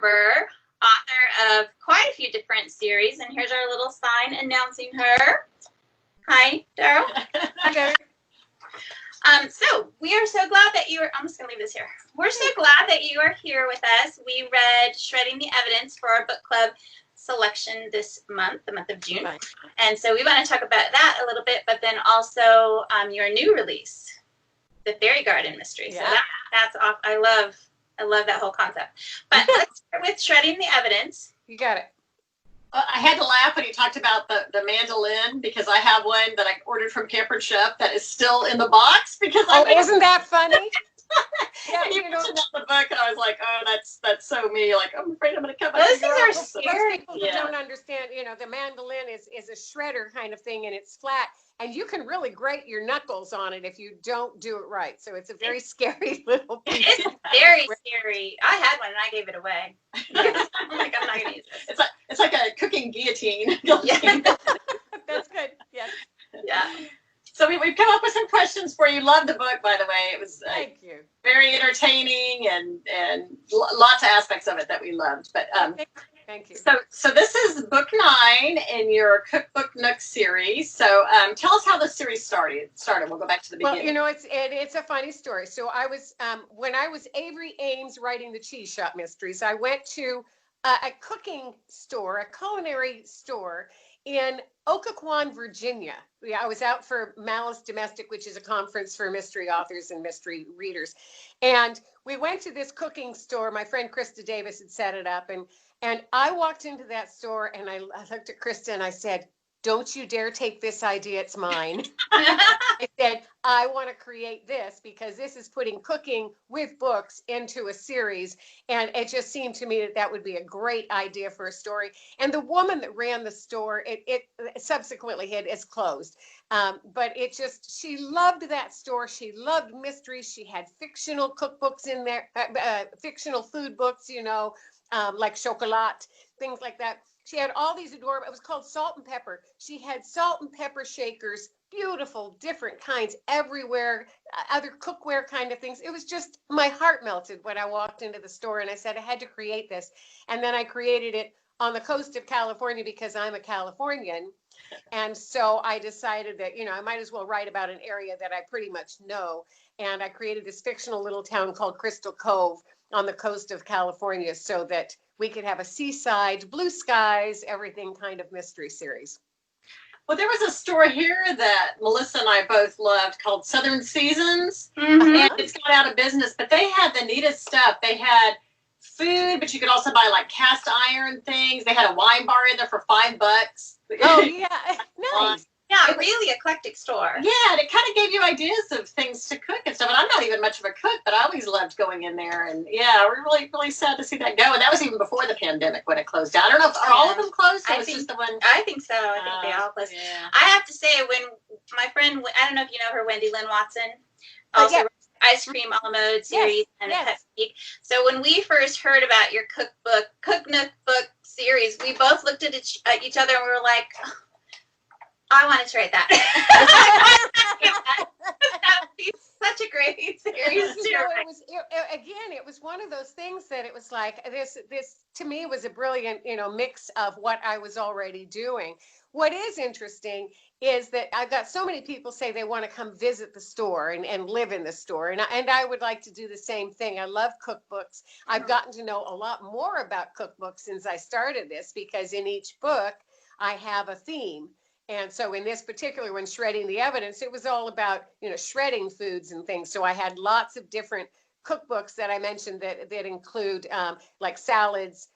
Gerber, author of quite a few different series, and here's our little sign announcing her. Hi, Daryl. Hi, Daryl. So we are so glad that you are, I'm just going to leave this here. We're so glad that you are here with us. We read Shredding the Evidence for our book club selection this month, the month of June. Right. And so we want to talk about that a little bit, but then also your new release, The Fairy Garden Mystery. Yeah. So that's off. I love that whole concept. But let's start with Shredding the Evidence. You got it. I had to laugh when he talked about the mandolin, because I have one that I ordered from Camper Chef that is still in the box because isn't that funny? Yeah, and you mentioned that in the book, and I was like, oh, that's so me. Like, I'm afraid I'm going to come out. Those things are scary. Most people that don't understand, the mandolin is a shredder kind of thing, and it's flat, and you can really grate your knuckles on it if you don't do it right. So it's a very scary little piece. It's very scary. I had one and I gave it away. I'm like, I'm not going to use this. It's like a cooking guillotine. Yeah. That's good. Yes. Yeah. So we've come up with some questions for you. Love the book, by the way. It was Thank you. Very entertaining and lots of aspects of it that we loved. But thank you. So this is book 9 in your Cookbook Nook series. So tell us how the series started. We'll go back to the beginning. Well, it's a funny story. So I was when I was Avery Ames writing the Cheese Shop Mysteries, I went to a cooking store, a culinary store in Occoquan, Virginia. I was out for Malice Domestic, which is a conference for mystery authors and mystery readers. And we went to this cooking store. My friend Krista Davis had set it up. And I walked into that store and I looked at Krista and I said, "Don't you dare take this idea, it's mine." I said, "I want to create this because this is putting cooking with books into a series." And it just seemed to me that would be a great idea for a story. And the woman that ran the store, it subsequently is closed. But she loved that store. She loved mysteries. She had fictional cookbooks in there, fictional food books, like chocolat, things like that. She had all these adorable, it was called Salt and Pepper. She had salt and pepper shakers, beautiful, different kinds everywhere, other cookware kind of things. It was just, my heart melted when I walked into the store and I said, I had to create this. And then I created it on the coast of California because I'm a Californian. And so I decided that, I might as well write about an area that I pretty much know. And I created this fictional little town called Crystal Cove on the coast of California so that we could have a seaside, blue skies, everything kind of mystery series. Well, there was a store here that Melissa and I both loved called Southern Seasons, Mm-hmm. and it's gone out of business, but they had the neatest stuff. They had food, but you could also buy like cast iron things. They had a wine bar in there for $5. Oh, yeah. Nice. Yeah, a really eclectic store. Yeah, and it kind of gave you ideas of things to cook and stuff. And I'm not even much of a cook, but I always loved going in there. And yeah, we're really, really sad to see that go. And that was even before the pandemic when it closed down. I don't know if are all of them closed. Or was just the one. I think so. I think they all closed. Yeah. I have to say, when my friend, I don't know if you know her, Wendy Lynn Watson, also yeah. Ice Cream a la Mode series and a Pet Speak. So when we first heard about your Cook Nook book series, we both looked at each other and we were like, I wanted to write that. That would be such a great series. It was one of those things that it was like this to me was a brilliant, mix of what I was already doing. What is interesting is that I've got so many people say they want to come visit the store and live in the store. And I would like to do the same thing. I love cookbooks. I've gotten to know a lot more about cookbooks since I started this because in each book I have a theme. And so in this particular one, Shredding the Evidence, it was all about, shredding foods and things. So I had lots of different cookbooks that I mentioned that include like salads,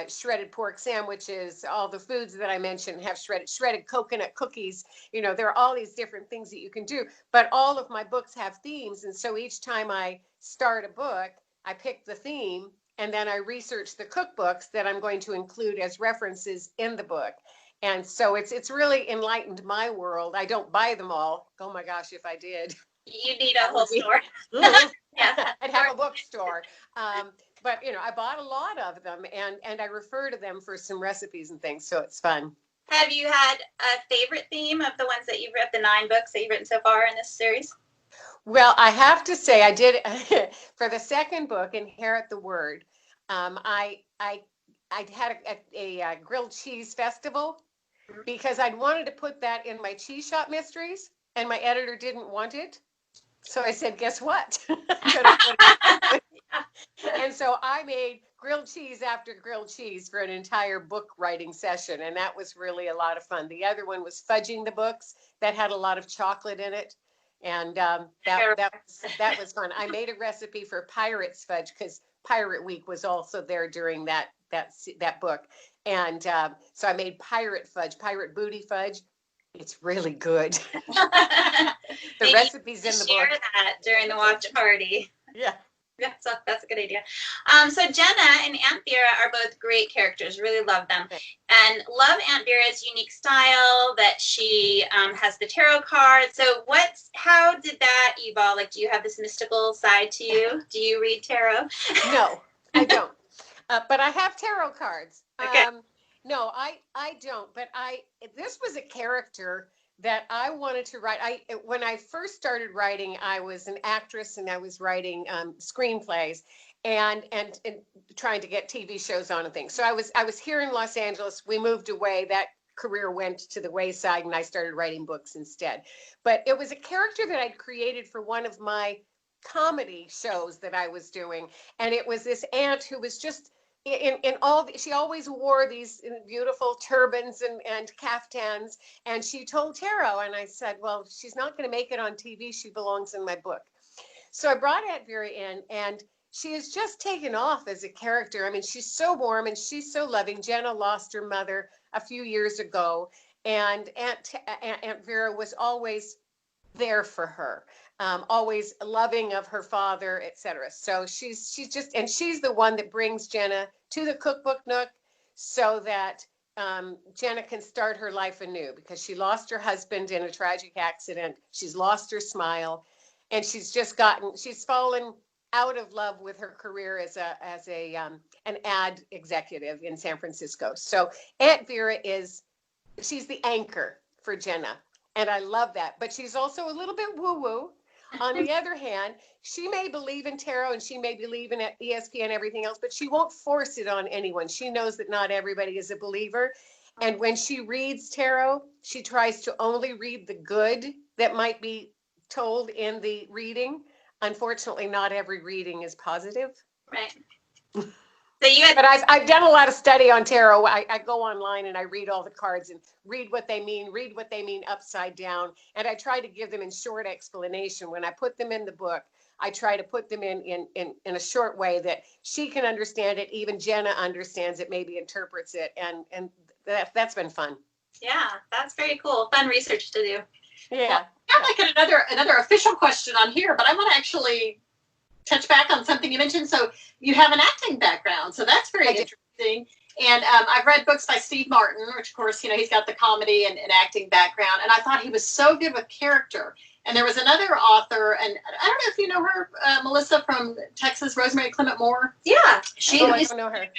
shredded pork sandwiches, all the foods that I mentioned have shredded coconut cookies. There are all these different things that you can do. But all of my books have themes. And so each time I start a book, I pick the theme and then I research the cookbooks that I'm going to include as references in the book. And so it's really enlightened my world. I don't buy them all. Oh my gosh, if I did. You need a whole store. Yeah, I'd have a bookstore. But I bought a lot of them and I refer to them for some recipes and things. So it's fun. Have you had a favorite theme of the ones that you've read, the 9 books that you've written so far in this series? Well, I have to say I did for the second book, Inherit the Word. I I had a grilled cheese festival because I'd wanted to put that in my cheese shop mysteries, and my editor didn't want it. So I said, guess what? And so I made grilled cheese after grilled cheese for an entire book writing session. And that was really a lot of fun. The other one was fudging the books that had a lot of chocolate in it. And that was fun. I made a recipe for Pirates fudge because Pirate Week was also there during that book. And so I made pirate booty fudge. It's really good. The recipe's in the book. Share that during the watch party. Yeah. That's a good idea. So Jenna and Aunt Vera are both great characters. Really love them. And love Aunt Vera's unique style that she has the tarot card. So how did that evolve? Like, do you have this mystical side to you? Do you read tarot? No, I don't. But I have tarot cards. Okay. No, I don't. But this was a character that I wanted to write. When I first started writing, I was an actress and I was writing screenplays and trying to get TV shows on and things. So I was here in Los Angeles. We moved away. That career went to the wayside and I started writing books instead. But it was a character that I'd created for one of my comedy shows that I was doing. And it was this aunt who was just she always wore these beautiful turbans and caftans, and she told tarot, and I said, well, she's not going to make it on TV. She belongs in my book. So I brought Aunt Vera in, and she has just taken off as a character. I mean, she's so warm and she's so loving. Jenna lost her mother a few years ago, and Aunt Vera was always there for her. Always loving of her father, etc. So she's the one that brings Jenna to the cookbook nook so that Jenna can start her life anew because she lost her husband in a tragic accident. She's lost her smile, and she's fallen out of love with her career as an ad executive in San Francisco. So Aunt Vera she's the anchor for Jenna. And I love that. But she's also a little bit woo-woo. On the other hand, she may believe in tarot and she may believe in ESP and everything else, but she won't force it on anyone. She knows that not everybody is a believer. And when she reads tarot, she tries to only read the good that might be told in the reading. Unfortunately, not every reading is positive. Right. But I've done a lot of study on tarot. I go online and I read all the cards and read what they mean upside down. And I try to give them in short explanation. When I put them in the book, I try to put them in a short way that she can understand it. Even Jenna understands it, maybe interprets it. And that's been fun. Yeah, that's very cool. Fun research to do. Yeah. I'd like another official question on here, but I want to actually touch back on something you mentioned. So you have an acting background, so that's very interesting. And I've read books by Steve Martin, which of course, he's got the comedy and acting background. And I thought he was so good with character. And there was another author, and I don't know if you know her, Melissa from Texas, Rosemary Clement Moore. Yeah, I don't know her.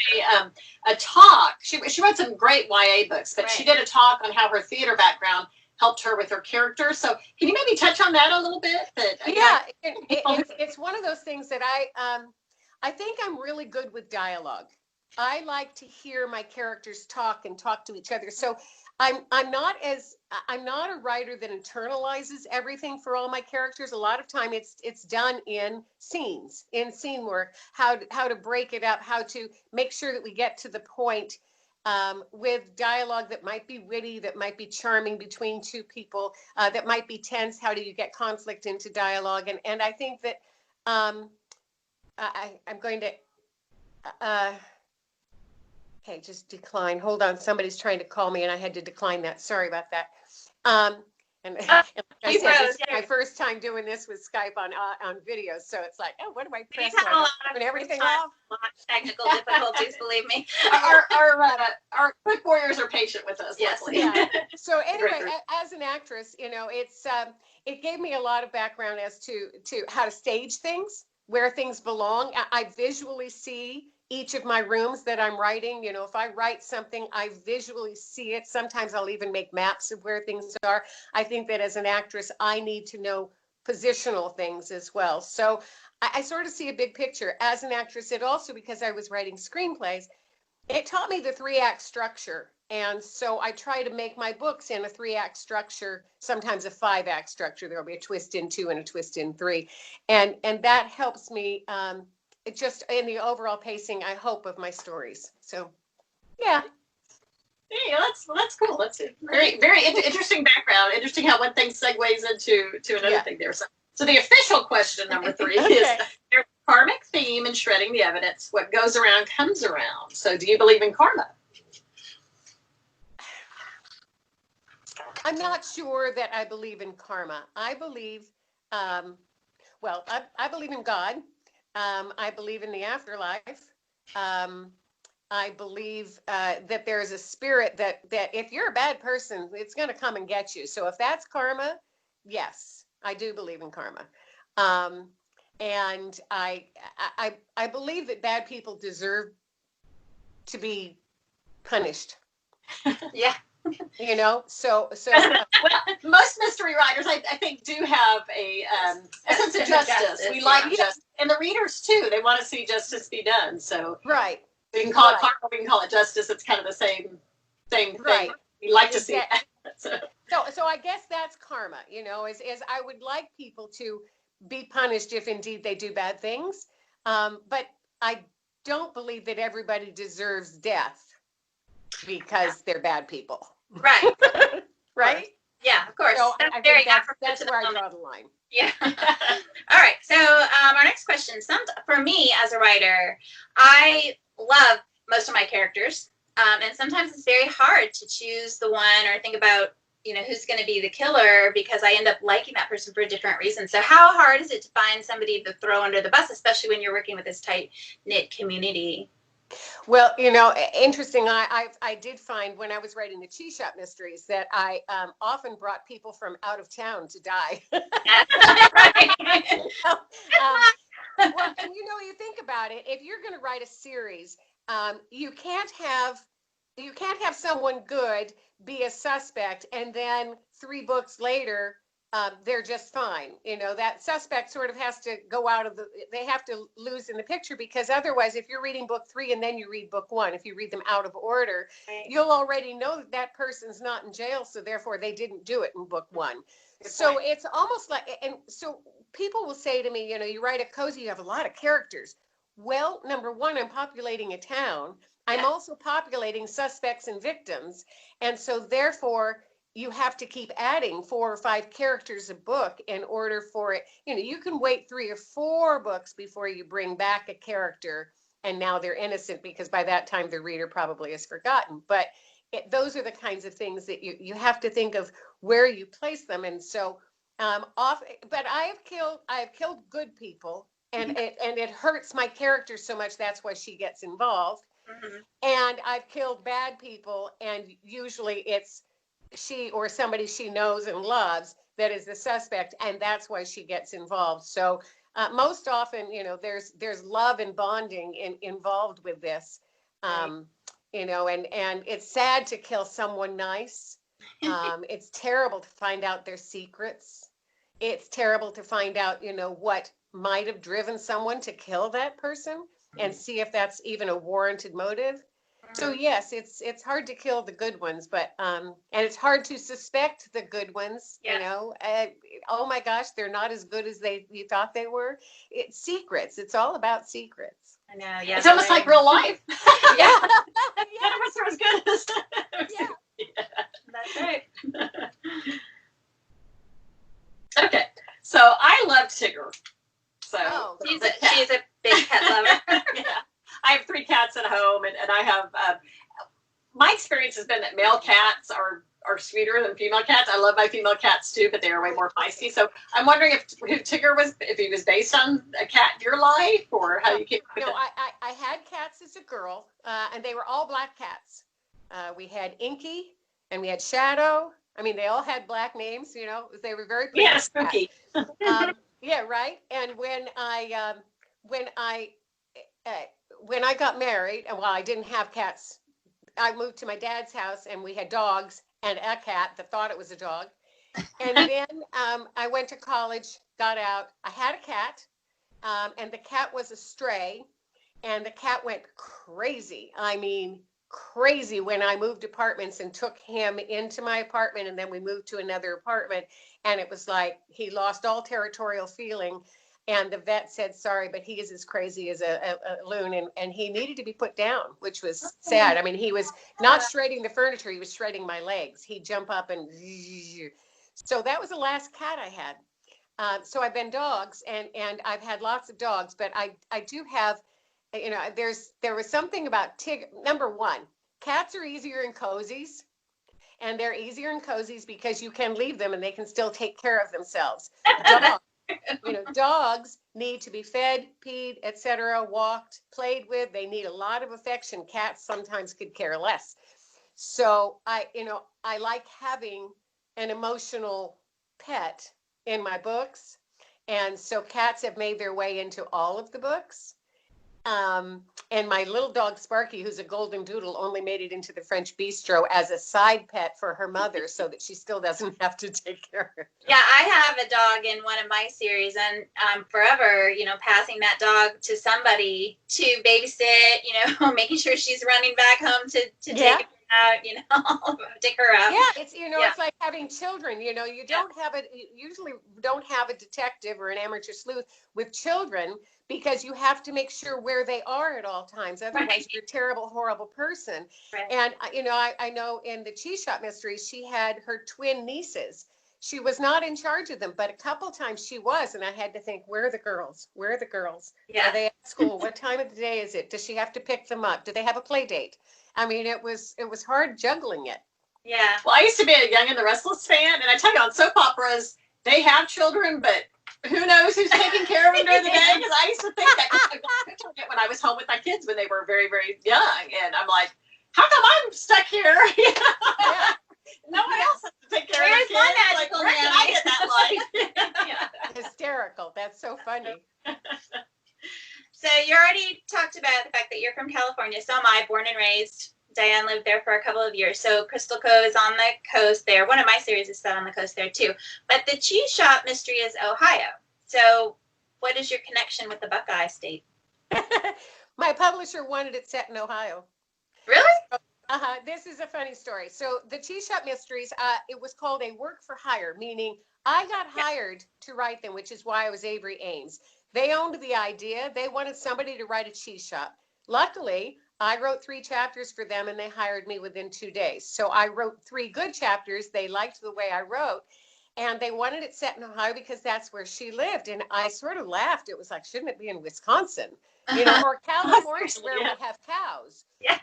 A talk. She wrote some great YA books, but She did a talk on how her theater background helped her with her character. So can you maybe touch on that a little bit? It's one of those things that I think I'm really good with dialogue. I like to hear my characters talk to each other. So I'm not a writer that internalizes everything for all my characters. A lot of time it's done in scene work, how to break it up, how to make sure that we get to the point with dialogue that might be witty, that might be charming between two people, that might be tense. How do you get conflict into dialogue? And I think that I'm going to, okay, just decline. Hold on, somebody's trying to call me and I had to decline that. Sorry about that. And like I said, this is my first time doing this with Skype on video, so it's like, oh, what do I press? Turn everything off. Technical difficulties, believe me. Our quick warriors are patient with us. Yes. Yeah. So anyway, as an actress, it gave me a lot of background as to how to stage things, where things belong. I visually see each of my rooms that I'm writing. If I write something, I visually see it. Sometimes I'll even make maps of where things are. I think that as an actress, I need to know positional things as well. So I sort of see a big picture. As an actress, it also, because I was writing screenplays, It taught me the 3-act structure. And so I try to make my books in a 3-act structure, sometimes a 5-act structure. There'll be a twist in 2 and a twist in 3. And that helps me it just in the overall pacing, I hope, of my stories. So, yeah. Yeah, that's cool. That's a very interesting background. Interesting how one thing segues into another thing there. So the official question number 3 Okay. is there's a karmic theme in shredding the evidence. What goes around comes around. So do you believe in karma? I'm not sure that I believe in karma. I believe, I believe in God. I believe in the afterlife. I believe that there is a spirit that if you're a bad person, it's going to come and get you. So if that's karma, yes, I do believe in karma. And I believe that bad people deserve to be punished. Yeah. You know, so well, most mystery writers, I think, do have a sense of justice. We like justice, and the readers too. They want to see justice be done. So right. We can call it karma. We can call it justice. It's kind of the same thing. Right. We like to see that. So I guess that's karma. You know, is I would like people to be punished if indeed they do bad things, but I don't believe that everybody deserves death because they're bad people. Right. Right? Yeah, of course. So I think that's where I draw the line. Yeah. All right. So our next question. For me as a writer, I love most of my characters, and sometimes it's very hard to choose the one or think about who's going to be the killer because I end up liking that person for a different reason. So how hard is it to find somebody to throw under the bus, especially when you're working with this tight knit community? Well, interesting. I did find when I was writing the Cheese Shop mysteries that I often brought people from out of town to die. Well, and you think about it. If you're going to write a series, you can't have someone good be a suspect and then 3 books later they're just fine. That suspect sort of has to go out of they have to lose in the picture, because otherwise, if you're reading book 3 and then you read book 1, if you read them out of order, right, you'll already know that person's not in jail. So therefore they didn't do it in book 1. So it's almost like, and so people will say to me, you write a cozy, you have a lot of characters. Well, number one, I'm populating a town. I'm also populating suspects and victims. And so therefore, you have to keep adding 4 or 5 characters a book in order for it. You can wait 3 or 4 books before you bring back a character and now they're innocent, because by that time the reader probably has forgotten. But those are the kinds of things that you have to think of where you place them. And so but I have killed good people, and it hurts my character so much. That's why she gets involved. Mm-hmm. And I've killed bad people, and usually it's she or somebody she knows and loves that is the suspect, and that's why she gets involved. So most often, there's love and bonding involved with this. And it's sad to kill someone nice. It's terrible to find out their secrets. It's terrible to find out, what might have driven someone to kill that person, and see if that's even a warranted motive. So yes, it's hard to kill the good ones, but and it's hard to suspect the good ones. Oh my gosh, they're not as good as you thought they were. It's secrets. It's all about secrets. I know. Yeah. It's almost like real life. Yeah. None of us are as good as. Yeah. That's right. Okay, so I love Tigger. So she's a big cat lover. Yeah. I have 3 cats at home, and I have, my experience has been that male cats are sweeter than female cats. I love my female cats too, but they are way more feisty. So I'm wondering if Tigger if he was based on a cat in your life, or how you came up with it. I had cats as a girl, and they were all black cats. We had Inky, and we had Shadow. I mean, they all had black names, they were very pretty. Yeah, spooky. Yeah, right. And when I got married, and while I didn't have cats, I moved to my dad's house, and we had dogs and a cat that thought it was a dog. And then I went to college, got out. I had a cat, and the cat was a stray. and the cat went crazy. I mean, crazy when I moved apartments and took him into my apartment, and then we moved to another apartment, and it was like he lost all territorial feeling. And the vet said, sorry, but he is as crazy as a loon, and he needed to be put down, which was sad. I mean, he was not shredding the furniture, he was shredding my legs. He'd jump up and so that was the last cat I had. So I've been dogs, and I've had lots of dogs, but I do have, you know, there was something about number one, cats are easier in cozies, and they're easier in cozies because you can leave them and they can still take care of themselves. Dogs, you know, dogs need to be fed, peed, etc., walked, played with. They need a lot of affection. Cats sometimes could care less. So I like having an emotional pet in my books. And so cats have made their way into all of the books. And my little dog Sparky, who's a golden doodle, only made it into the French bistro as a side pet for her mother so that she still doesn't have to take care of her. Yeah, I have a dog in one of my series, and I'm forever, passing that dog to somebody to babysit, making sure she's running back home to take her out, take her out. Yeah, it's, it's like having children, you usually don't have a detective or an amateur sleuth with children, because you have to make sure where they are at all times. Otherwise, you're a terrible, horrible person. Right. And, I know in the Cheese Shop Mysteries, she had her twin nieces. She was not in charge of them, but a couple times she was. And I had to think, where are the girls? Where are the girls? Yeah. Are they at school? What time of the day is it? Does she have to pick them up? Do they have a play date? I mean, it was hard juggling it. Yeah. Well, I used to be a Young and the Restless fan. And I tell you, on soap operas, they have children, but who knows who's taking care of them during the day? Because I used to think that when I was home with my kids when they were very, very young. And I'm like, how come I'm stuck here? Yeah. No one else has to take care of Where's the my kids. magical Where can I get that life? Hysterical. That's so funny. So you already talked about the fact that you're from California. So am I, born and raised. Diane lived there for a couple of years. So Crystal Cove is on the coast there. One of my series is set on the coast there too. But the Cheese Shop Mystery is Ohio. So what is your connection with the Buckeye State? My publisher wanted it set in Ohio. Really? This is a funny story. So the Cheese Shop Mysteries, it was called a work for hire, meaning I got hired to write them, which is why I was Avery Ames. They owned the idea. They wanted somebody to write a cheese shop. Luckily, I wrote 3 chapters for them, and they hired me within 2 days. So I wrote 3 good chapters. They liked the way I wrote, and they wanted it set in Ohio because that's where she lived. And I sort of laughed. It was like, shouldn't it be in Wisconsin? Or California, where we have cows. Yeah.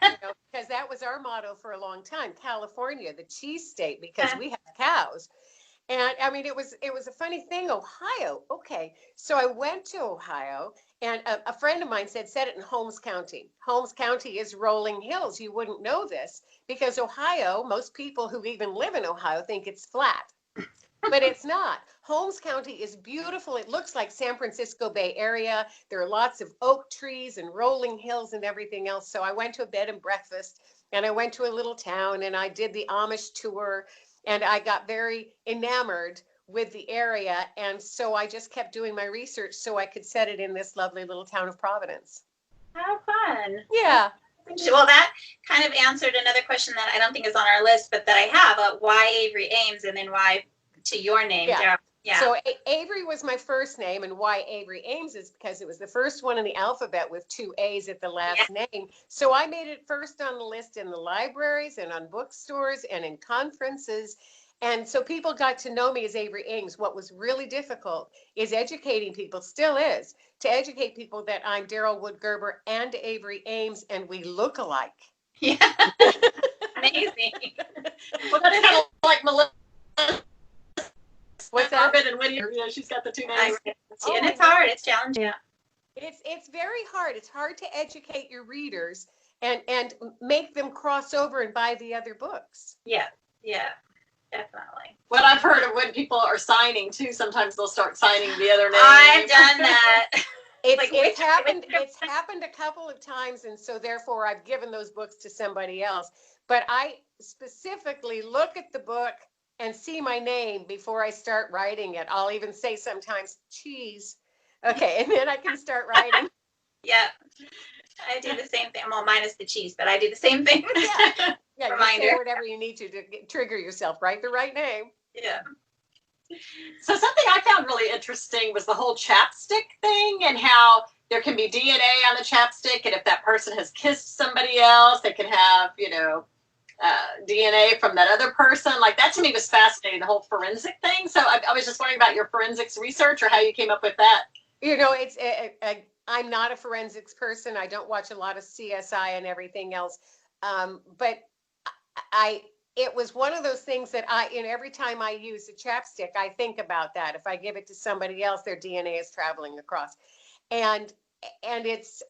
Because that was our motto for a long time. California, the cheese state, because we have cows. And I mean, it was a funny thing. Ohio. Okay. So I went to Ohio, and a friend of mine said, set it in Holmes County. Holmes County is rolling hills. You wouldn't know this because Ohio, most people who even live in Ohio think it's flat, but it's not. Holmes County is beautiful. It looks like San Francisco Bay Area. There are lots of oak trees and rolling hills and everything else. So I went to a bed and breakfast, and I went to a little town, and I did the Amish tour. And I got very enamored with the area. And so I just kept doing my research so I could set it in this lovely little town of Providence. How fun. Yeah. Well, that kind of answered another question that I don't think is on our list, but that I have. Why Avery Ames, and then why to your name, Daryl? Yeah. So Avery was my first name, and why Avery Ames is because it was the first one in the alphabet with 2 A's at the last name. So I made it first on the list in the libraries and on bookstores and in conferences. And so people got to know me as Avery Ames. What was really difficult is educating people, still is, to educate people that I'm Daryl Wood Gerber and Avery Ames, and we look alike. Yeah. Amazing. Well, that's kind of like Melissa. What's that? Bourbon and Whittier. She's got the 2 names. And it's hard. It's challenging. Yeah. It's very hard. It's hard to educate your readers and make them cross over and buy the other books. Yeah. Definitely. What I've heard of when people are signing too, sometimes they'll start signing the other name. I've done that. It's happened a couple of times, and so therefore I've given those books to somebody else. But I specifically look at the book and see my name before I start writing it. I'll even say sometimes cheese. Okay, and then I can start writing. Yeah. I do the same thing. Well, minus the cheese, but I do the same thing. Yeah, you Reminder. say whatever you need to trigger yourself, right? The right name. Yeah. So something I found really interesting was the whole chapstick thing and how there can be DNA on the chapstick, and if that person has kissed somebody else, they can have, DNA from that other person. Like, that to me was fascinating, the whole forensic thing. So I was just wondering about your forensics research or how you came up with that. I'm not a forensics person. I don't watch a lot of CSI and everything else. But it was one of those things that every time I use a chapstick, I think about that. If I give it to somebody else, their DNA is traveling across. And this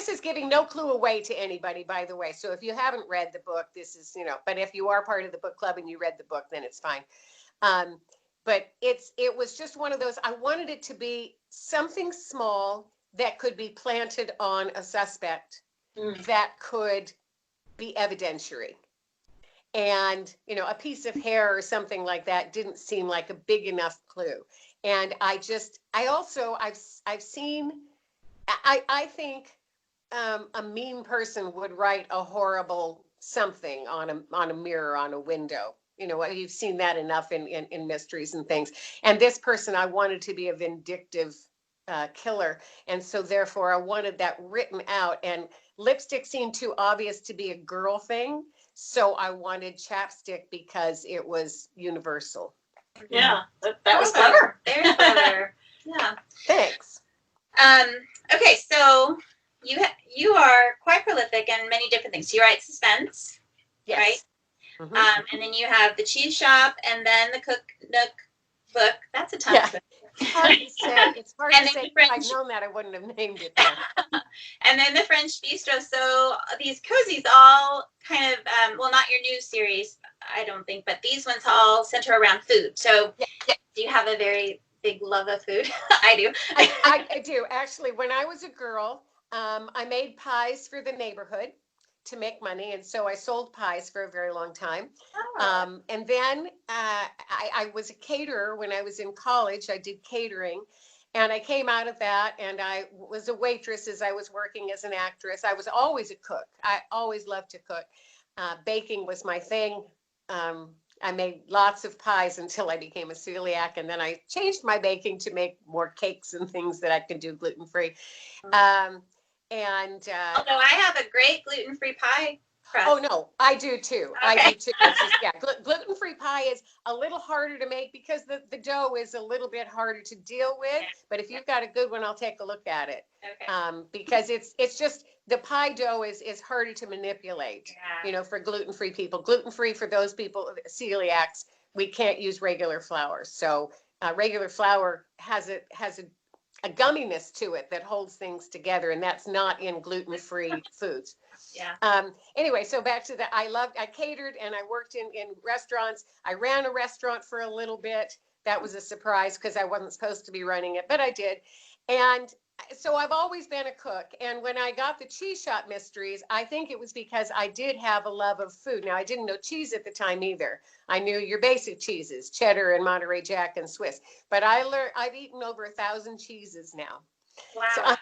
is giving no clue away to anybody, by the way. So if you haven't read the book, this is, but if you are part of the book club and you read the book, then it's fine. But it was just one of those, I wanted it to be something small that could be planted on a suspect that could be evidentiary. And, a piece of hair or something like that didn't seem like a big enough clue. And I've seen, I think a mean person would write a horrible something on a mirror, on a window. You've seen that enough in mysteries and things. And this person, I wanted to be a vindictive killer. And so therefore I wanted that written out, and lipstick seemed too obvious to be a girl thing. So I wanted chapstick because it was universal. Yeah, that was clever. Very clever. Yeah. Thanks. Okay, so you are quite prolific in many different things. You write suspense, yes. Right? Mm-hmm. And then you have the cheese shop, and then the Cook Nook book. That's a tongue twister. It's hard to say. It's hard to say. If I'd known that, I wouldn't have named it that. And then the French Bistro. So these cozies all kind of, not your new series, I don't think, but these ones all center around food. So do you have a very big love of food? I do. I do. Actually, when I was a girl, I made pies for the neighborhood to make money. And so I sold pies for a very long time. Oh. And then I was a caterer when I was in college. I did catering. And I came out of that, and I was a waitress as I was working as an actress. I was always a cook. I always loved to cook. Baking was my thing. I made lots of pies until I became a celiac, and then I changed my baking to make more cakes and things that I could do gluten-free. Although I have a great gluten-free pie crust. Oh no, I do too. Okay. I do too. It's just, gluten-free pie is a little harder to make because the dough is a little bit harder to deal with. Yeah. But if you've got a good one, I'll take a look at it. Okay. Because it's just the pie dough is harder to manipulate. Yeah. For gluten-free people. Gluten-free for those people, celiacs, we can't use regular flour. So regular flour has a gumminess to it that holds things together, and that's not in gluten-free foods. Yeah. Anyway, so back to I catered, and I worked in restaurants. I ran a restaurant for a little bit. That was a surprise because I wasn't supposed to be running it, but I did. And so I've always been a cook. And when I got the cheese shop mysteries, I think it was because I did have a love of food. Now, I didn't know cheese at the time either. I knew your basic cheeses, cheddar and Monterey Jack and Swiss. But I've eaten over 1,000 cheeses now. Wow. So,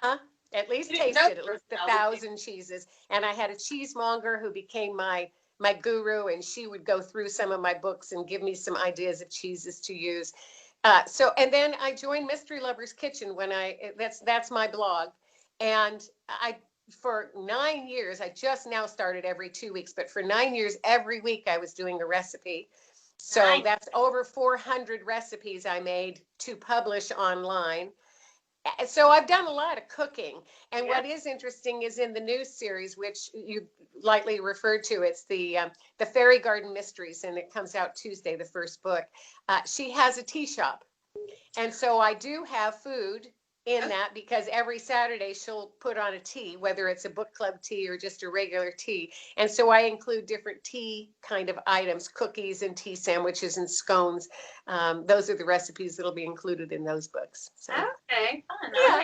at least tasted at least 1,000 cheeses. And I had a cheesemonger who became my guru, and she would go through some of my books and give me some ideas of cheeses to use. And then I joined Mystery Lover's Kitchen when that's my blog. And for 9 years, I just now started every 2 weeks, but for 9 years, every week I was doing a recipe. So Nice. That's over 400 recipes I made to publish online. So I've done a lot of cooking. And what is interesting is in the new series, which you lightly referred to, it's the Fairy Garden Mysteries, and it comes out Tuesday, the first book. She has a tea shop. And so I do have food in that because every Saturday she'll put on a tea, whether it's a book club tea or just a regular tea. And so I include different tea kind of items, cookies and tea sandwiches and scones. Those are the recipes that'll be included in those books. So. Okay, fun. Yeah.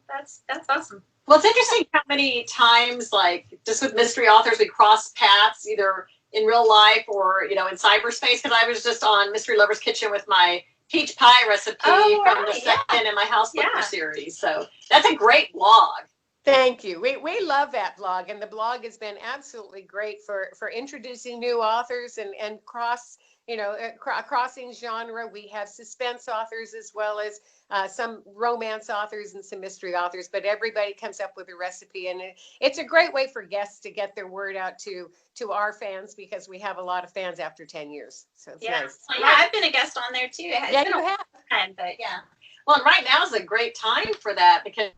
That's awesome. Well, it's interesting how many times, like, just with mystery authors, we cross paths either in real life or, in cyberspace. Because I was just on Mystery Lover's Kitchen with my peach pie recipe from the right, second in my house flipper series. So that's a great blog. Thank you. We love that blog, and the blog has been absolutely great for introducing new authors and crossing genre. We have suspense authors as well as some romance authors and some mystery authors, but everybody comes up with a recipe, and it's a great way for guests to get their word out to our fans, because we have a lot of fans after 10 years. So it's nice. Well, yeah, I've been a guest on there too. It's been you a have. time, but yeah. Well, and right now is a great time for that because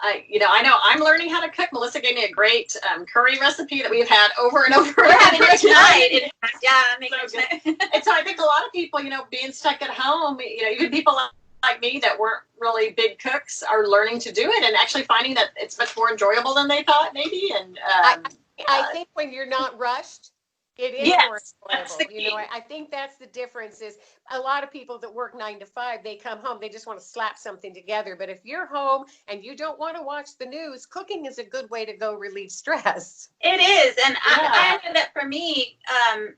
I know I'm learning how to cook. Melissa gave me a great curry recipe that we've had over and over. We're having it tonight. And so I think a lot of people, being stuck at home, even people like me that weren't really big cooks are learning to do it and actually finding that it's much more enjoyable than they thought maybe. And I think when you're not rushed, it is more enjoyable. I think that's the difference. Is a lot of people that work 9 to 5, they come home, they just want to slap something together. But if you're home and you don't want to watch the news, cooking is a good way to go relieve stress. It is. And I know that for me,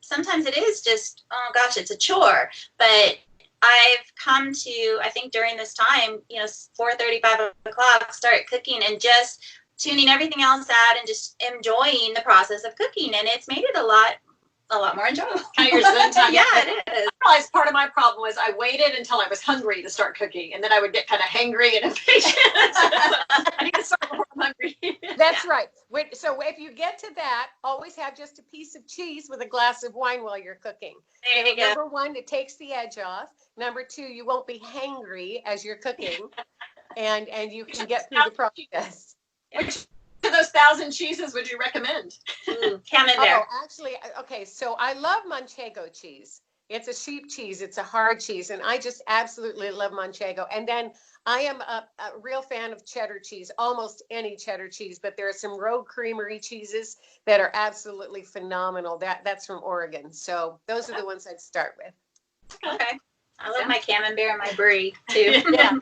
sometimes it is just, oh gosh, it's a chore. But I've come to, I think during this time, 4:30, 5 o'clock, start cooking and just tuning everything else out and just enjoying the process of cooking. And it's made it a lot more enjoyable. Kind of your zen time. Yeah, it is. I realized part of my problem was I waited until I was hungry to start cooking, and then I would get kind of hangry and impatient. I need to start before I'm hungry. That's right. So if you get to that, always have just a piece of cheese with a glass of wine while you're cooking. There you go. Number 1, it takes the edge off. Number 2, you won't be hangry as you're cooking, and you can get through the process. Which of those 1,000 cheeses would you recommend? Camembert. Oh, actually, okay. So I love Manchego cheese. It's a sheep cheese. It's a hard cheese, and I just absolutely love Manchego. And then I am a real fan of cheddar cheese, almost any cheddar cheese. But there are some Rogue Creamery cheeses that are absolutely phenomenal. That's from Oregon. So those are the ones I'd start with. Okay. I love my Camembert and my Brie too. Yeah.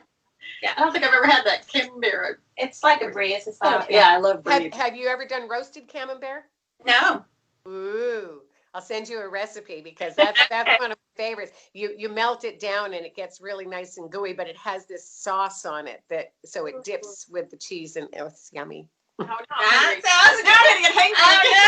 I don't think I've ever had that Camembert. It's like a Brie. It's a soft. Yeah, I love Brie. Have you ever done roasted Camembert? No. Ooh, I'll send you a recipe because that's one of my favorites. You melt it down and it gets really nice and gooey, but it has this sauce on it so it dips with the cheese and it's yummy. Oh, no, that sounds good. I'm gonna get hangry. Oh, yeah.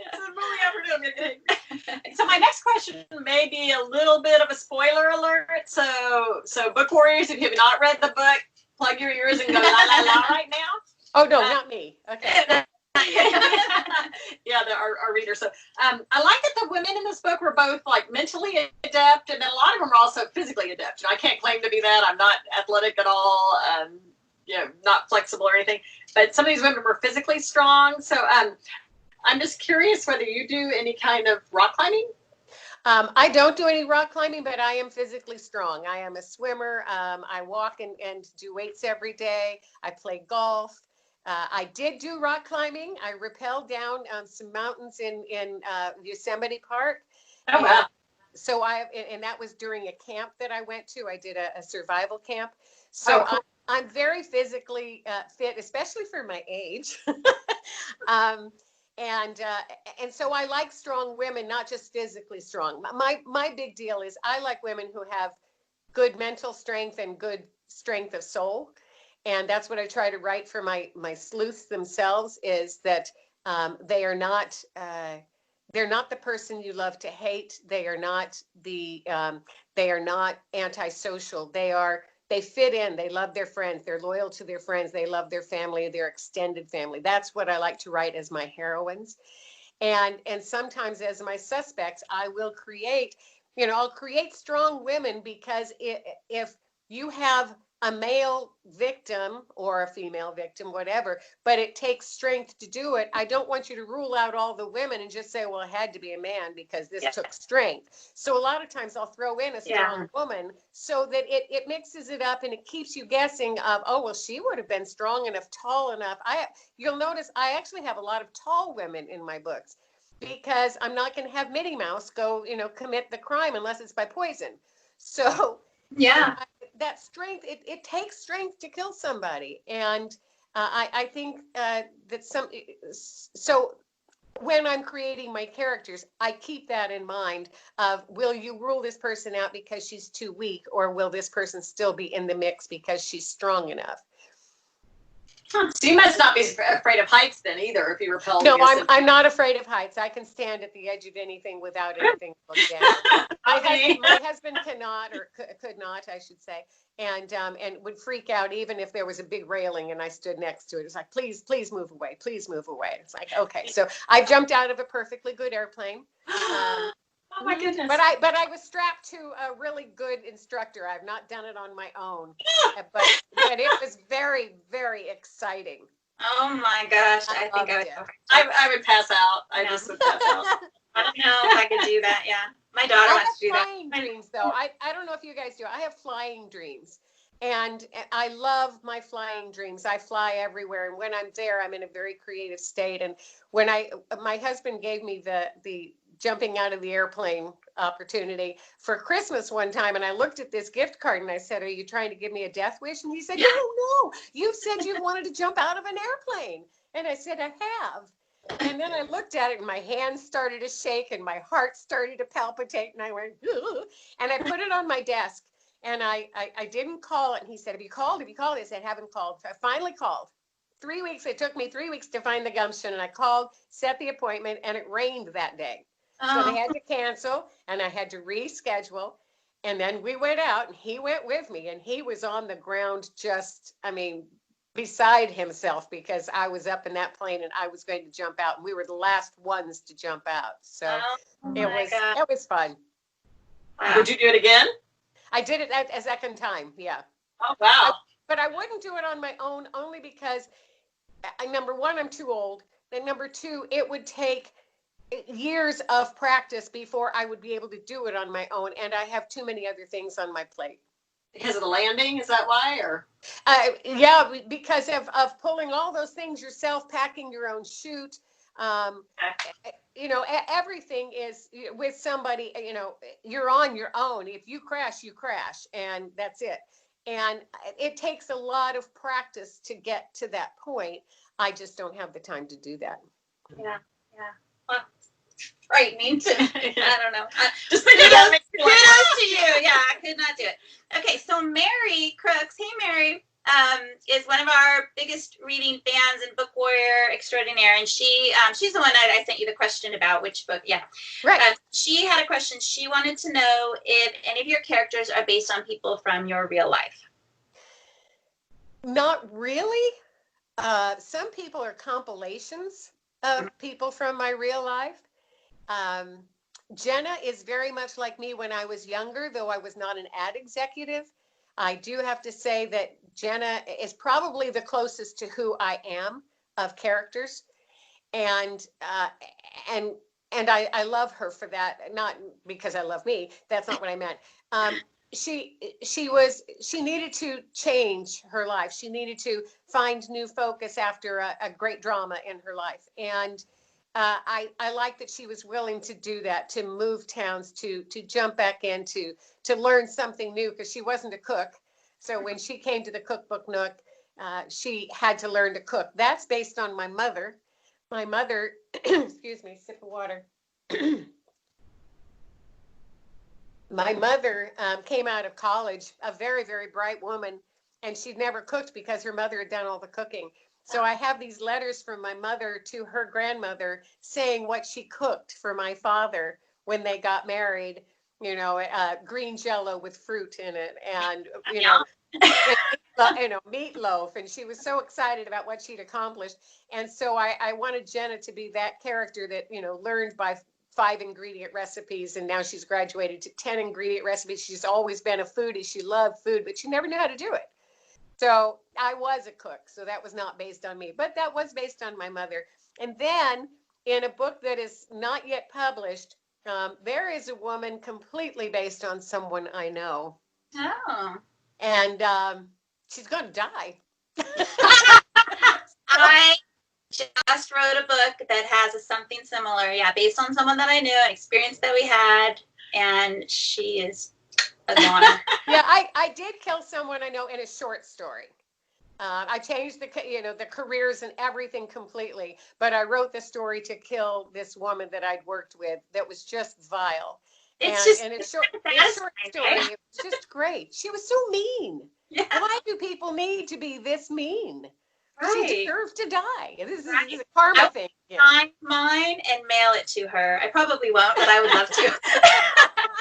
It's a movie afternoon. I'm gonna get hangry. So my next question may be a little bit of a spoiler alert. So book warriors, if you have not read the book, plug your ears and go la la la right now. Oh no, not me. Okay. Yeah, our readers. So I like that the women in this book were both like mentally adept, and then a lot of them are also physically adept. I can't claim to be that. I'm not athletic at all. Not flexible or anything. But some of these women were physically strong. So I'm just curious whether you do any kind of rock climbing. I don't do any rock climbing, but I am physically strong. I am a swimmer. I walk and do weights every day. I play golf. I did do rock climbing. I rappelled down some mountains in Yosemite Park. Oh, wow. So and that was during a camp that I went to. I did a survival camp. So cool. I'm very physically fit, especially for my age. And so I like strong women, not just physically strong. My big deal is I like women who have good mental strength and good strength of soul. And that's what I try to write for my sleuths themselves, is that they are not they're not the person you love to hate. They are not antisocial. They fit in. They love their friends. They're loyal to their friends. They love their family, their extended family. That's what I like to write as my heroines. And sometimes as my suspects, I will create, I'll create strong women, because if you have a male victim or a female victim, whatever, but it takes strength to do it, I don't want you to rule out all the women and just say, well, it had to be a man because this took strength. So a lot of times I'll throw in a strong woman so that it mixes it up and it keeps you guessing of, oh, well, she would have been strong enough, tall enough. You'll notice I actually have a lot of tall women in my books, because I'm not going to have Minnie Mouse go, commit the crime unless it's by poison. So that strength, it takes strength to kill somebody. And I think that so when I'm creating my characters, I keep that in mind of, will you rule this person out because she's too weak, or will this person still be in the mix because she's strong enough? So you must not be afraid of heights then either, if you repel. No, I'm not afraid of heights. I can stand at the edge of anything without anything to look down. My husband cannot, or could not, I should say, and would freak out even if there was a big railing and I stood next to it. It's like, please move away, please move away. It's like, okay. So I jumped out of a perfectly good airplane. Oh my goodness. But I was strapped to a really good instructor. I've not done it on my own, but it was very, very exciting. Oh my gosh. I think I would pass out. I just would pass out. I don't know if I could do that. Yeah. My daughter wants to do that. I have flying dreams though. I don't know if you guys do. I have flying dreams. And I love my flying dreams. I fly everywhere. And when I'm there, I'm in a very creative state. And when my husband gave me the jumping out of the airplane opportunity for Christmas one time, and I looked at this gift card and I said, are you trying to give me a death wish? And he said, no, you said you wanted to jump out of an airplane. And I said, I have. And then I looked at it and my hands started to shake and my heart started to palpitate, and I went, ugh, and I put it on my desk, and I didn't call it. And he said, have you called? I said, haven't called. So I finally called. 3 weeks, it took me 3 weeks to find the gumption, and I called, set the appointment, and it rained that day. So they had to cancel, and I had to reschedule. And then we went out, and he went with me, and he was on the ground just, beside himself, because I was up in that plane and I was going to jump out, and we were the last ones to jump out. So it was fun. Wow. Would you do it again? I did it a second time. Yeah. Oh, wow. But I wouldn't do it on my own, only because number one, I'm too old. Then number two, it would take years of practice before I would be able to do it on my own, and I have too many other things on my plate. Because of the landing, is that why? Or yeah, because of pulling all those things yourself, packing your own chute. Everything is with somebody. You're on your own. If you crash, you crash, and that's it. And it takes a lot of practice to get to that point. I just don't have the time to do that. Yeah. Well, frightening to me. I don't know. Just kudos to you. Yeah, I could not do it. Okay, so Mary Crooks. Hey, Mary. Is one of our biggest reading fans and book warrior extraordinaire, and she's the one I sent you the question about which book. Yeah, right. She had a question. She wanted to know if any of your characters are based on people from your real life. Not really. Some people are compilations of people from my real life. Jenna is very much like me when I was younger, though I was not an ad executive. I do have to say that Jenna is probably the closest to who I am of characters, and I love her for that. Not because I love me. That's not what I meant. She needed to change her life. She needed to find new focus after a great drama in her life, and I like that she was willing to do that, to move towns, to jump back in, to learn something new, because she wasn't a cook. So when she came to the cookbook nook, she had to learn to cook. That's based on my mother. My mother, excuse me, sip of water. My mother came out of college, a very, very bright woman, and she'd never cooked because her mother had done all the cooking. So I have these letters from my mother to her grandmother saying what she cooked for my father when they got married, green jello with fruit in it, and, meatloaf. And she was so excited about what she'd accomplished. And so I wanted Jenna to be that character that, learned by 5 ingredient recipes, and now she's graduated to 10 ingredient recipes. She's always been a foodie. She loved food, but she never knew how to do it. So I was a cook, so that was not based on me, but that was based on my mother. And then in a book that is not yet published, there is a woman completely based on someone I know. Oh. And she's going to die. I just wrote a book that has something similar. Yeah, based on someone that I knew, an experience that we had, and she is a goner. Yeah, I did kill someone I know in a short story. I changed the careers and everything completely, but I wrote the story to kill this woman that I'd worked with that was just vile. It's short story. It was just great. She was so mean. Yeah. Why do people need to be this mean? Right. She deserves to die. This is a karma thing. Find mine and mail it to her. I probably won't, but I would love to.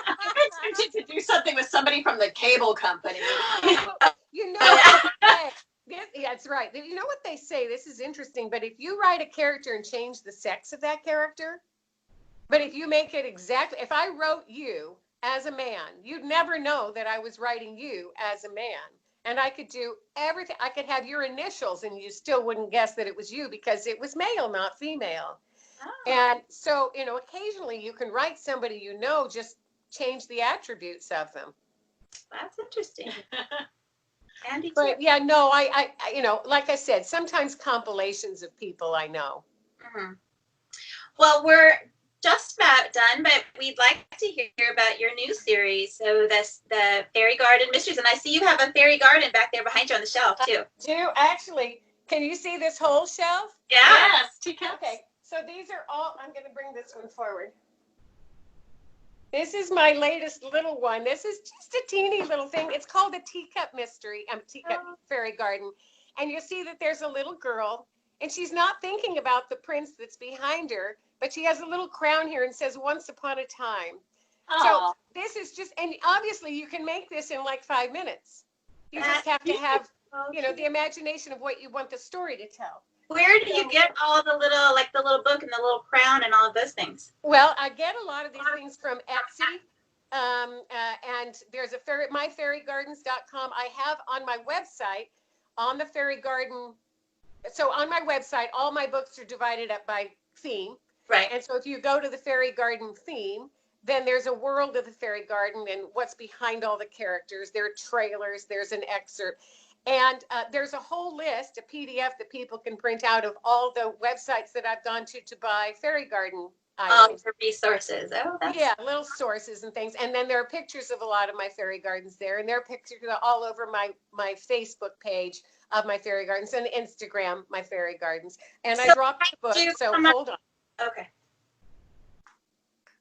I'm tempted to do something with somebody from the cable company. You know what they say? Yeah, that's right. You know what they say? This is interesting, but if you write a character and change the sex of that character, but if you make it exactly, if I wrote you as a man, you'd never know that I was writing you as a man. And I could do everything. I could have your initials and you still wouldn't guess that it was you because it was male, not female. Oh. And so, occasionally you can write somebody just change the attributes of them. That's interesting. Andy, but yeah, no, I like I said, sometimes compilations of people I know. Mm-hmm. Well, we're just about done, but we'd like to hear about your new series. So that's the Fairy Garden Mysteries, and I see you have a fairy garden back there behind you on the shelf too. I do actually. Can you see this whole shelf? Yeah. Yes, teacups. Okay, so these are all. I'm going to bring this one forward. This is my latest little one. This is just a teeny little thing. It's called a teacup mystery, fairy garden. And you see that there's a little girl, and she's not thinking about the prince that's behind her, but she has a little crown here and says, "Once upon a time." Oh. So this is just, and obviously you can make this in like 5 minutes. You just have to have, the imagination of what you want the story to tell. Where do you get all the little book and the little crown and all of those things? Well, I get a lot of these things from Etsy. And there's myfairygardens.com. I have on my website, on the fairy garden. So on my website, all my books are divided up by theme. Right. And so if you go to the fairy garden theme, then there's a world of the fairy garden and what's behind all the characters. There are trailers. There's an excerpt. And there's a whole list, a PDF that people can print out of all the websites that I've gone to buy fairy garden items. For resources. Oh, yeah, little sources and things. And then there are pictures of a lot of my fairy gardens there. And there are pictures all over my Facebook page of my fairy gardens and Instagram, my fairy gardens. And so I dropped the book, so hold on. Okay.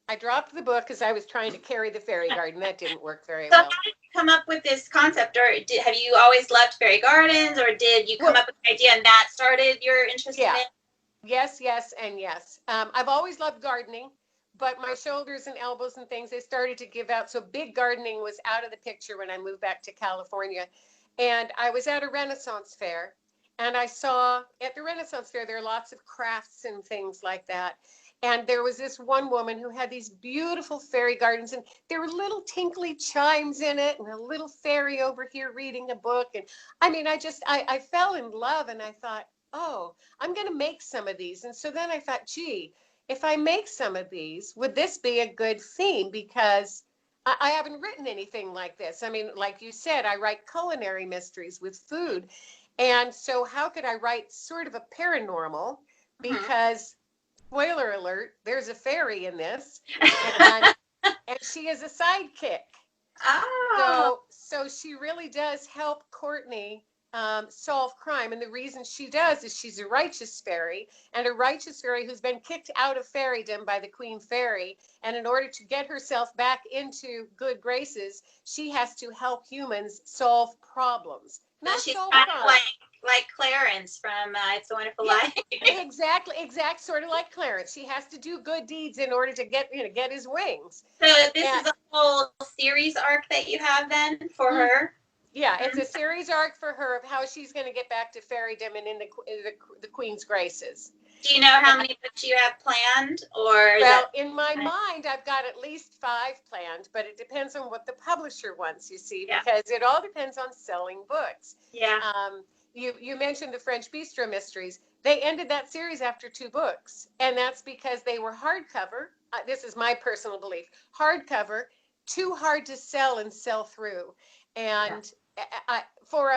I dropped the book because I was trying to carry the fairy garden. That didn't work very well. So how did you come up with this concept? Or have you always loved fairy gardens? Or did you come up with an idea and that started your interest in it? Yes, and yes. I've always loved gardening, but my shoulders and elbows and things, they started to give out. So big gardening was out of the picture when I moved back to California. And I was at a Renaissance fair. And I saw at the Renaissance fair, there are lots of crafts and things like that. And there was this one woman who had these beautiful fairy gardens, and there were little tinkly chimes in it, and a little fairy over here reading a book. And I mean, I fell in love, and I thought, oh, I'm going to make some of these. And so then I thought, gee, if I make some of these, would this be a good theme? Because I haven't written anything like this. I mean, like you said, I write culinary mysteries with food. And so how could I write sort of a paranormal? Because spoiler alert, there's a fairy in this, and she is a sidekick. Oh. So she really does help Courtney solve crime. And the reason she does is she's a righteous fairy, and a righteous fairy who's been kicked out of fairydom by the Queen Fairy. And in order to get herself back into good graces, she has to help humans solve problems. Not she's solve kind problems. Like Clarence from It's a Wonderful Life. Exactly, sort of like Clarence. She has to do good deeds in order to get his wings. So this is a whole series arc that you have then for her? Yeah, it's a series arc for her of how she's going to get back to fairydom and in the Queen's graces. Do you know how many books you have planned? In my mind, I've got at least 5 planned, but it depends on what the publisher wants, you see, because it all depends on selling books. Yeah. You mentioned the French Bistro Mysteries. They ended that series after 2 books, and that's because they were hardcover. This is my personal belief. Hardcover, too hard to sell and sell through. And for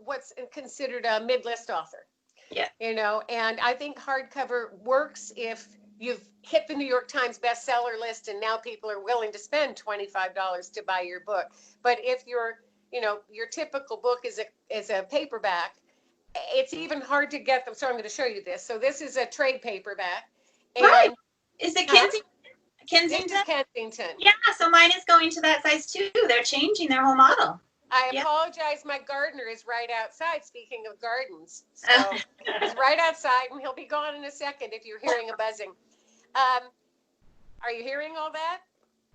what's considered a mid-list author. Yeah. And I think hardcover works if you've hit the New York Times bestseller list and now people are willing to spend $25 to buy your book. But if your typical book is a paperback it's even hard to get them. So I'm going to show you this. So this is a trade paperback. And Right. Is it Huh? Kensington? This is Kensington. Yeah, so mine is going to that size too. They're changing their whole model. I Yeah. apologize. My gardener is right outside. Speaking of gardens, so he's right outside, and he'll be gone in a second if you're hearing a buzzing. Are you hearing all that?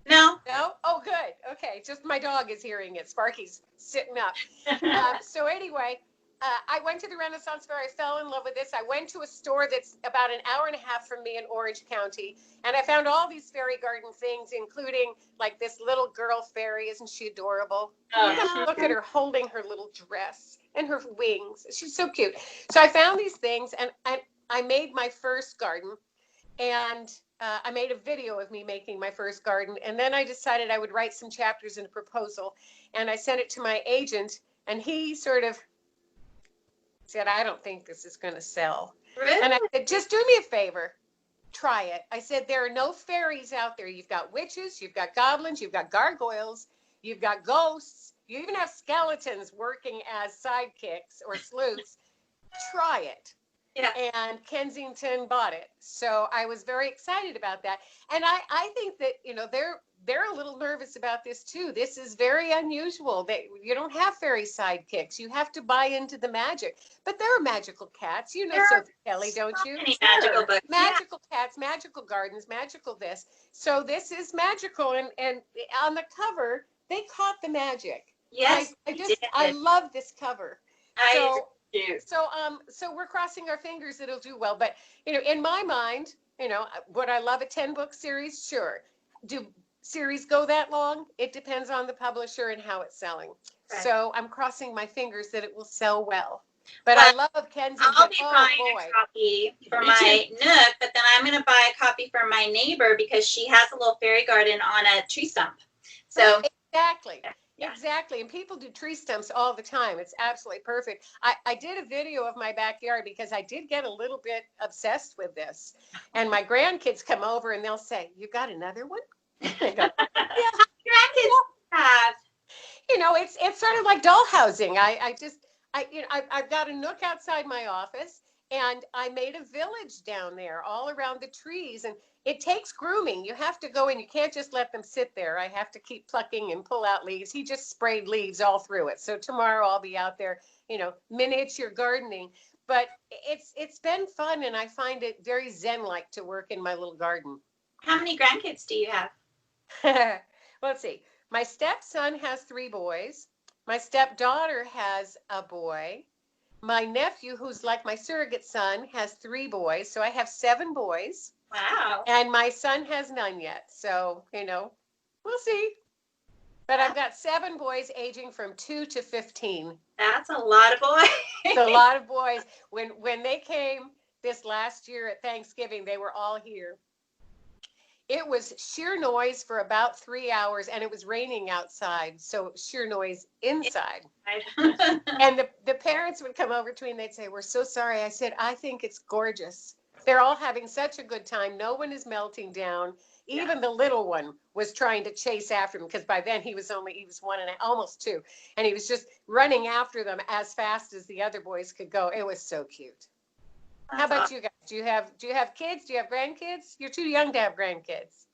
No. No? Oh, good. Okay, just my dog is hearing it. Sparky's sitting up. So anyway, I went to the Renaissance Fair. I fell in love with this. I went to a store that's about an hour and a half from me in Orange County, and I found all these fairy garden things, including like this little girl fairy. Isn't she adorable? Yeah. Look at her holding her little dress and her wings. She's so cute. So I found these things, and I made my first garden, and I made a video of me making my first garden, and then I decided I would write some chapters in a proposal, and I sent it to my agent, and he sort of said, I don't think this is going to sell. Really? And I said, just do me a favor. Try it. I said, there are no fairies out there. You've got witches, you've got goblins, you've got gargoyles, you've got ghosts. You even have skeletons working as sidekicks or sleuths. Try it. Yeah. And Kensington bought it. So I was very excited about that. And I think that, you know, they're a little nervous about this too. This is very unusual. You don't have fairy sidekicks. You have to buy into the magic. But there are magical cats. You know Sophie Kelly, don't you? Many magical books. Magical cats, magical gardens, magical this. So this is magical. And on the cover, they caught the magic. Yes. I love this cover. Cute. So we're crossing our fingers it'll do well. But, you know, in my mind, you know, would I love a 10-book series? Sure. Do series go that long? It depends on the publisher and how it's selling. Right. So I'm crossing my fingers that it will sell well. But I love Kensington. I'll be buying a copy for my Nook, but then I'm going to buy a copy for my neighbor because she has a little fairy garden on a tree stump. So exactly. Yeah. Exactly. And people do tree stumps all the time. It's absolutely perfect. I did a video of my backyard because I did get a little bit obsessed with this. And my grandkids come over and they'll say, you got another one? I go, yeah. Grandkids have. You know, it's sort of like doll housing. I've got a nook outside my office, and I made a village down there all around the trees, and it takes grooming. You have to go in. You can't just let them sit there. I have to keep plucking and pull out leaves. He just sprayed leaves all through it. So tomorrow I'll be out there, you know, miniature gardening. But it's been fun, and I find it very zen-like to work in my little garden. How many grandkids do you have? Let's see. My stepson has 3 boys. My stepdaughter has a boy. My nephew, who's like my surrogate son, has 3 boys. So I have 7 boys. Wow. And my son has none yet. So, you know, we'll see. But I've got 7 boys aging from 2 to 15. That's a lot of boys. It's a lot of boys. When they came this last year at Thanksgiving, they were all here. It was sheer noise for about 3 hours, and it was raining outside, so sheer noise inside. And the parents would come over to me and they'd say, we're so sorry. I said, I think it's gorgeous. They're all having such a good time. No one is melting down. Even the little one was trying to chase after him because by then he was 1 and almost 2. And he was just running after them as fast as the other boys could go. It was so cute. How about you guys? Do you have kids? Do you have grandkids? You're too young to have grandkids.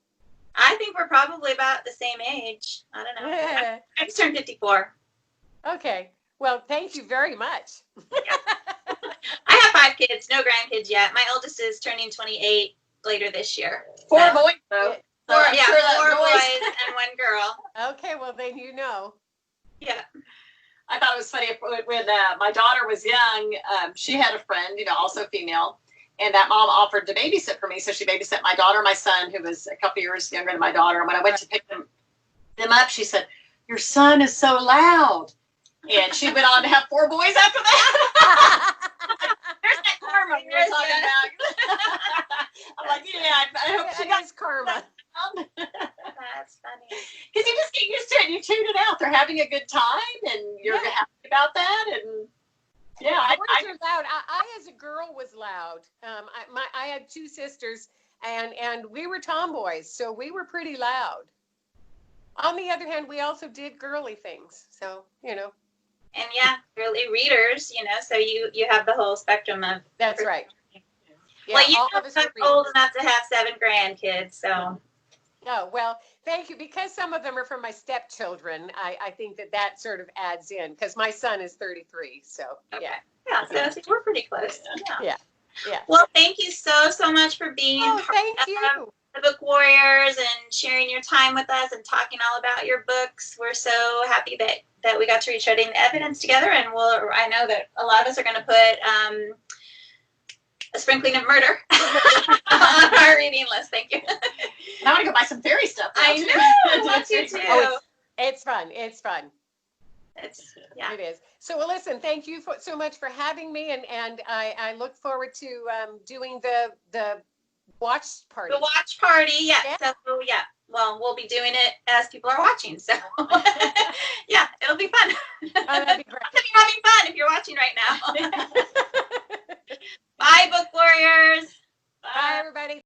I think we're probably about the same age. I don't know. I just turned 54. Okay. Well, thank you very much. Yeah. I have 5 kids, no grandkids yet. My oldest is turning 28 later this year. 4 boys, though. 4 boys and 1 girl. Okay, well then you know. Yeah. I thought it was funny when my daughter was young. She had a friend, you know, also female, and that mom offered to babysit for me. So she babysat my daughter, my son, who was a couple years younger than my daughter. And when I went to pick them up, she said, "Your son is so loud." And she went on to have 4 boys after that. There's that karma we were talking about. I'm like, yeah, I hope she got karma. That's funny. Because you just get used to it and you tune it out. They're having a good time and you're happy about that. And yeah, I loud. I as a girl was loud. I had 2 sisters and we were tomboys, so we were pretty loud. On the other hand, we also did girly things. So, you know. And yeah, really readers, so you have the whole spectrum of. That's right. Yeah, Well, all of us I'm are old readers. enough to have 7 grandkids, so. Oh, well, thank you. Because some of them are from my stepchildren, I think that sort of adds in, because my son is 33, so Okay. yeah. Yeah, so we're pretty close. Yeah. Yeah. Well, thank you so much for being part Thank of you. the Book Warriors and sharing your time with us and talking all about your books. We're so happy that we got to read Shredding the Evidence together, and I know that a lot of us are going to put A Sprinkling of Murder on our reading list. Thank you. I want to go buy some fairy stuff. I know. I want to too. Oh, it's fun. It's fun. Yeah. It is. So, well, listen, thank you so much for having me, and I look forward to doing the watch party. The watch party, yeah. So, yeah. Well, we'll be doing it as people are watching. So, yeah, it'll be fun. Oh, that'd be great. You're having fun if you're watching right now. Bye, Book Warriors. Bye, everybody.